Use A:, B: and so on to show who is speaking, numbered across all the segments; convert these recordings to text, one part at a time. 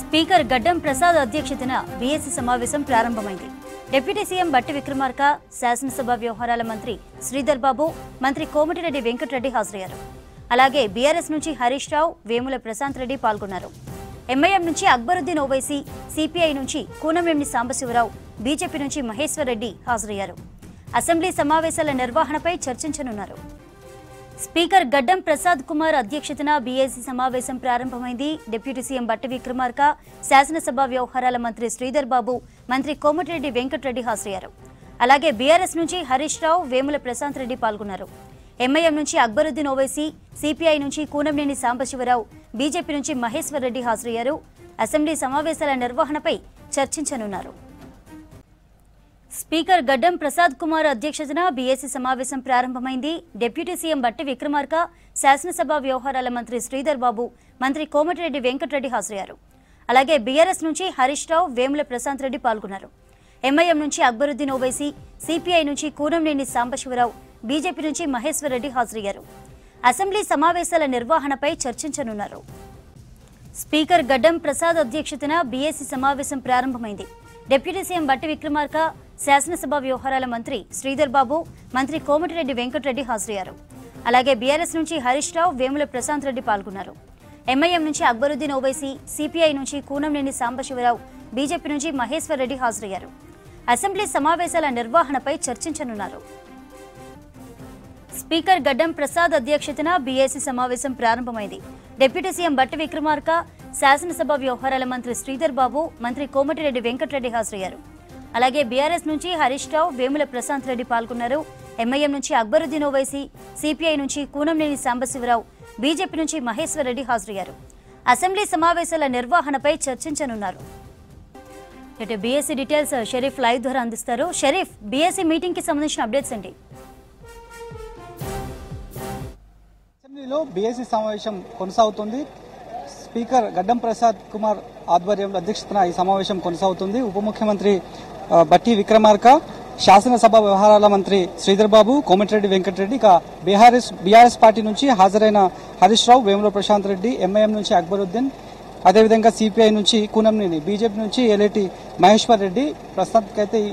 A: Speaker గడ్డం ప్రసాద్ అధ్యక్షతన BSc సమావేశం ప్రారంభమైంది. డిప్యూటీ సీఎం బట్టి విక్రమార్క, శాసనసభ వ్యవహారాల మంత్రి శ్రీధర్ బాబు, మంత్రి కోమటిరెడ్డి వెంకటరెడ్డి హాజరయ్యారు. అలాగే బీఆర్ఎస్ నుంచి హరీష్ రావు, వేముల ప్రశాంత్ రెడ్డి పాల్గొన్నారు. ఎంఐఎం నుంచి అక్బరుద్దీన్ ఓవైసీ, సిపిఐ నుంచి కూనంనేని సాంబశివరావు, బీజేపీ నుంచి మహేశ్వర్ రెడ్డి హాజరయ్యారు. అసెంబ్లీ సమావేశాల నిర్వహణపై చర్చించనున్నారు. స్పీకర్ గడ్డం ప్రసాద్ కుమార్ అధ్యక్షతన బీఎస్సీ సమావేశం ప్రారంభమైంది. డిప్యూటీ సీఎం బట్టి విక్రమార్క, శాసనసభ వ్యవహారాల మంత్రి శ్రీధర్ బాబు, మంత్రి కోమటిరెడ్డి వెంకటరెడ్డి హాజరయ్యారు. అలాగే బీఆర్ఎస్ నుంచి హరీష్ రావు, వేముల ప్రశాంత్ రెడ్డి పాల్గొన్నారు. ఎంఐఎం నుంచి అక్బరుద్దీన్ ఓవైసీ, సిపిఐ నుంచి కూనంనేని సాంబశివరావు, బీజేపీ నుంచి మహేశ్వర్ రెడ్డి హాజరయ్యారు. అసెంబ్లీ సమావేశాల నిర్వహణపై చర్చించనున్నారు. స్పీకర్ గడ్డం ప్రసాద్ కుమార్ అధ్యక్షతన బీఎస్సీ సమావేశం ప్రారంభమైంది. డిప్యూటీ సీఎం బట్టి విక్రమార్క, శాసనసభ వ్యవహారాల మంత్రి శ్రీధర్ బాబు, మంత్రి కోమటిరెడ్డి వెంకటరెడ్డి హాజరయ్యారు. అలాగే బీఆర్ఎస్ నుంచి హరీష్ రావు, వేముల ప్రశాంత్ రెడ్డి పాల్గొన్నారు. ఎంఐఎం నుంచి అక్బరుద్దీన్ ఓవైసీ, సిపిఐ నుంచి కూనంనేని సాంబశివరావు, బీజేపీ నుంచి మహేశ్వర్ రెడ్డి హాజరయ్యారు. అసెంబ్లీ సమావేశాల నిర్వహణపై చర్చించనున్నారు. స్పీకర్ గడ్డం ప్రసాద్ అధ్యక్షతన బీఎస్సీ సమావేశం ప్రారంభమైంది. డిప్యూటీ సీఎం బట్టి విక్రమార్క, శాసనసభ వ్యవహారాల మంత్రి శ్రీధర్ బాబు, మంత్రి కోమటిరెడ్డి వెంకటరెడ్డి హాజరయ్యారు. అలాగే బీఆర్ఎస్ నుంచి హరీష్ రావు, వేముల ప్రశాంత్ రెడ్డి పాల్గొన్నారు. ఎంఐఎం నుంచి అక్బరుద్దీన్ ఓవైసీ, సిపిఐ నుంచి కూనంనేని సాంబశివరావు, బీజేపీ నుంచి మహేశ్వర్ రెడ్డి హాజరయ్యారు. అసెంబ్లీ సమావేశాల నిర్వహణపై చర్చించనున్నారు. స్పీకర్ గడ్డం ప్రసాద్ అధ్యక్షతన బీఎస్సీ సమావేశం ప్రారంభమైంది. డిప్యూటీ సీఎం బట్టి విక్రమార్క, శాసనసభ వ్యవహారాల మంత్రి శ్రీధర్ బాబు, మంత్రి కోమటిరెడ్డి వెంకటరెడ్డి హాజరయ్యారు. అలాగే బీఆర్ఎస్ నుంచి హరీష్ రావు, వేముల ప్రశాంత్ రెడ్డి పాల్గొన్నారు. ఎంఐఎం నుంచి అక్బరుద్దీన్ ఓవైసీ, సిపిఐ నుంచి కూనంనేని సాంబశివరావు, బీజేపీ నుంచి మహేశ్వర్ రెడ్డి హాజరయ్యారు. అసెంబ్లీ సమావేశాల నిర్వహణపై చర్చించనున్నారు. బీఎస్సీ డీటెయిల్స్ షరీఫ్ లైవ్ ద్వారా అందిస్తారు. షరీఫ్, బీఎస్సీ మీటింగ్ కి సంబంధించిన అప్డేట్స్ ఏంటి?
B: అసెంబ్లీలో బీఎస్సీ సమావేశం కొనసాగుతుంది. స్పీకర్ గడ్డం ప్రసాద్ కుమార్ ఆధ్వర్యంలో అధ్యక్షతన ఈ సమావేశం కొనసాగుతుంది. ఉప ముఖ్యమంత్రి బట్టి విక్రమార్క, శాసనసభ వ్యవహారాల మంత్రి శ్రీధర్ బాబు, కోమటిరెడ్డి వెంకటరెడ్డి, ఇక బీఆర్ఎస్ పార్టీ నుంచి హాజరైన హరీష్ రావు, వేముల ప్రశాంత్ రెడ్డి, ఎంఐఎం నుంచి అక్బరుద్దీన్, అదేవిధంగా సిపిఐ నుంచి కూనంనేని, బీజేపీ నుంచి ఎలేటి మహేశ్వర్ రెడ్డి. ప్రస్తుతానికైతే ఈ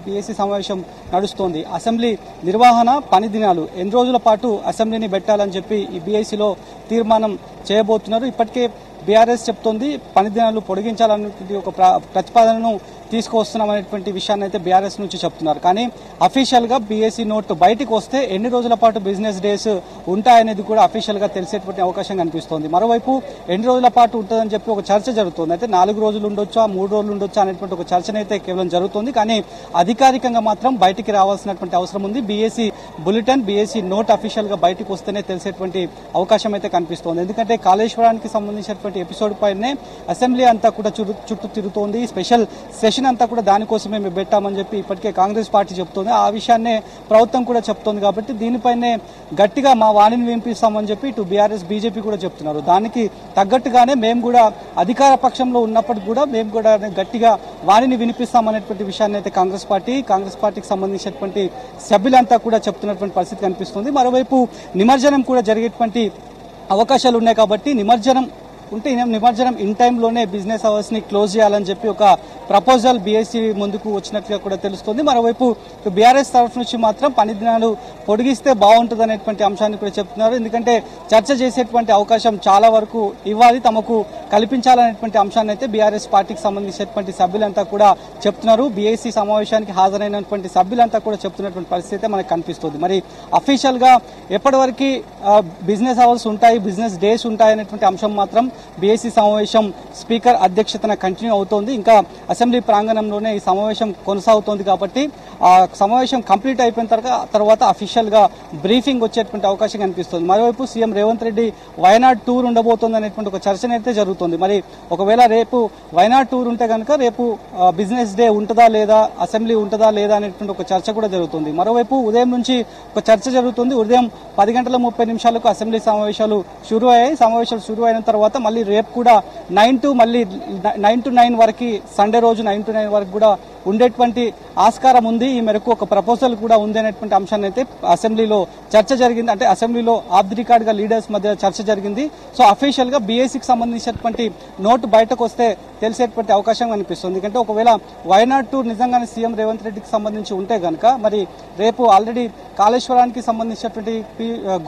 B: బీఎస్సీ సమావేశం నడుస్తోంది. అసెంబ్లీ నిర్వహణ, పని దినాలు ఎన్ని రోజుల పాటు అసెంబ్లీని పెట్టాలని చెప్పి ఈ బీఎస్సీలో తీర్మానం చేయబోతున్నారు. ఇప్పటికే బీఆర్ఎస్ చెప్తోంది పని దినాలు పొడిగించాలనేటువంటి ఒక ప్రతిపాదనను తీసుకువస్తున్నామనేటువంటి విషయాన్ని అయితే బీఆర్ఎస్ నుంచి చెప్తున్నారు. కానీ అఫీషియల్ గా బీఎస్సీ నోట్ బయటకు వస్తే ఎన్ని రోజుల పాటు బిజినెస్ డేస్ ఉంటాయనేది కూడా అఫీషియల్ గా తెలిసేటువంటి అవకాశం కనిపిస్తోంది. మరోవైపు ఎన్ని రోజుల పాటు ఉంటుందని చెప్పి ఒక చర్చ జరుగుతుంది. అయితే 4 రోజులు ఉండొచ్చా, 3 రోజులు ఉండొచ్చా అనేటువంటి ఒక చర్చనైతే కేవలం జరుగుతుంది. కానీ అధికారికంగా మాత్రం బయటికి రావాల్సినటువంటి అవసరం ఉంది. BSc bulletin, BSc note official గా బయటకు వస్తేనే తెలిసేటువంటి అవకాశం అయితే కనిపిస్తోంది. ఎందుకంటే కాళేశ్వరానికి సంబంధించినటువంటి ఎపిసోడ్ పైనే అసెంబ్లీ అంతా కూడా చుట్టూ తిరుగుతోంది. స్పెషల్ సెషన్ అంతా కూడా దానికోసమే మేము పెట్టామని చెప్పి ఇప్పటికే కాంగ్రెస్ పార్టీ చెప్తోంది. ఆ విషయాన్నే ప్రభుత్వం కూడా చెప్తోంది. కాబట్టి దీనిపైనే గట్టిగా మా వాణిని వినిపిస్తామని చెప్పి ఇటు బీఆర్ఎస్, బీజేపీ కూడా చెప్తున్నారు. దానికి తగ్గట్టుగానే మేము కూడా అధికార పక్షంలో ఉన్నప్పటికీ కూడా మేము కూడా గట్టిగా వాణిని వినిపిస్తామనేటువంటి విషయాన్ని అయితే కాంగ్రెస్ పార్టీకి సంబంధించినటువంటి సభ్యులంతా కూడా చెప్తున్నటువంటి పరిస్థితి కనిపిస్తుంది. మరోవైపు నిమజ్జనం కూడా జరిగేటువంటి అవకాశాలు ఉన్నాయి. కాబట్టి నిమజ్జనం ఇన్ టైంలోనే బిజినెస్ అవర్స్ ని క్లోజ్ చేయాలని చెప్పి ఒక ప్రపోజల్ బీఎస్సీ ముందుకు వచ్చినట్లుగా కూడా తెలుస్తుంది. మరోవైపు బీఆర్ఎస్ తరఫు నుంచి మాత్రం పని దినాలు పొడిగిస్తే బాగుంటుంది అనేటువంటి అంశాన్ని కూడా చెప్తున్నారు. ఎందుకంటే చర్చ చేసేటువంటి అవకాశం చాలా వరకు ఇవ్వాలి, తమకు కల్పించాలనేటువంటి అంశాన్ని అయితే బీఆర్ఎస్ పార్టీకి సంబంధించినటువంటి సభ్యులంతా కూడా చెప్తున్నారు. బీఎస్సీ సమావేశానికి హాజరైనటువంటి సభ్యులంతా కూడా చెప్తున్నటువంటి పరిస్థితి మనకు కనిపిస్తుంది. మరి అఫీషియల్ గా ఎప్పటి బిజినెస్ అవర్స్ ఉంటాయి, బిజినెస్ డేస్ ఉంటాయి అనేటువంటి అంశం మాత్రం బీఎస్సీ సమావేశం స్పీకర్ అధ్యక్షతన కంటిన్యూ అవుతోంది. ఇంకా అసెంబ్లీ ప్రాంగణంలోనే ఈ సమావేశం కొనసాగుతోంది. కాబట్టి ఆ సమావేశం కంప్లీట్ అయిపోయిన తర్వాత అఫీషియల్ గా బ్రీఫింగ్ వచ్చేటువంటి అవకాశం కనిపిస్తుంది. మరోవైపు సీఎం రేవంత్ రెడ్డి వయనాడ్ టూర్ ఉండబోతోంది అనేటువంటి ఒక చర్చ అయితే జరుగుతుంది. మరి ఒకవేళ రేపు వయనాడ్ టూర్ ఉంటే కనుక రేపు బిజినెస్ డే ఉంటుందా లేదా, అసెంబ్లీ ఉంటుందా లేదా అనేటువంటి ఒక చర్చ కూడా జరుగుతుంది. మరోవైపు ఉదయం నుంచి ఒక చర్చ జరుగుతుంది. ఉదయం 10:30 అసెంబ్లీ సమావేశాలు షురూ అయ్యాయి. సమావేశాలు షురూ అయిన తర్వాత మళ్ళీ రేపు కూడా 9 to 9 వరకు, సండే రోజు 9 to 9 వరకు కూడా ఉండేటువంటి ఆస్కారం ఉంది. ఈ మేరకు ఒక ప్రపోజల్ కూడా ఉంది అనేటువంటి అంశాన్ని అయితే అసెంబ్లీలో చర్చ జరిగింది. అంటే అసెంబ్లీలో ఆఫ్ ది రికార్డ్ గా లీడర్స్ మధ్య చర్చ జరిగింది. సో అఫీషియల్ గా బీఎస్సీకి సంబంధించినటువంటి నోటు బయటకు వస్తే తెలిసేటువంటి అవకాశం కనిపిస్తుంది. ఎందుకంటే ఒకవేళ వైనాడ్ టూర్ నిజంగానే సీఎం రేవంత్ రెడ్డికి సంబంధించి ఉంటే గనక మరి రేపు ఆల్రెడీ కాళేశ్వరానికి సంబంధించినటువంటి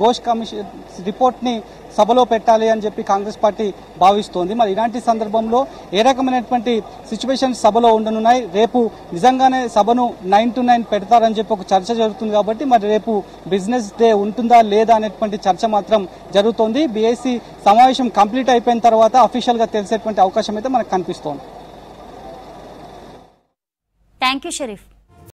B: ఘోష్ కమిషన్ రిపోర్ట్ ని సభలో పెట్టాలి అని చెప్పి కాంగ్రెస్ పార్టీ భావిస్తోంది. మరి ఇలాంటి సందర్భంలో ఏ రకమైనటువంటి సిచ్యువేషన్ సభలో ఉండనున్నాయి, రేపు నిజంగానే సభను 9 to 9 పెడతారని చెప్పి ఒక చర్చ జరుగుతుంది. కాబట్టి మరి రేపు బిజినెస్ డే ఉంటుందా లేదా అనేటువంటి చర్చ మాత్రం జరుగుతోంది. బీఎస్సీ సమావేశం కంప్లీట్ అయిపోయిన తర్వాత అఫీషియల్ గా తెలిసేటువంటి అవకాశం అయితే మనకు కనిపిస్తోంది.
A: Thank you Sharif.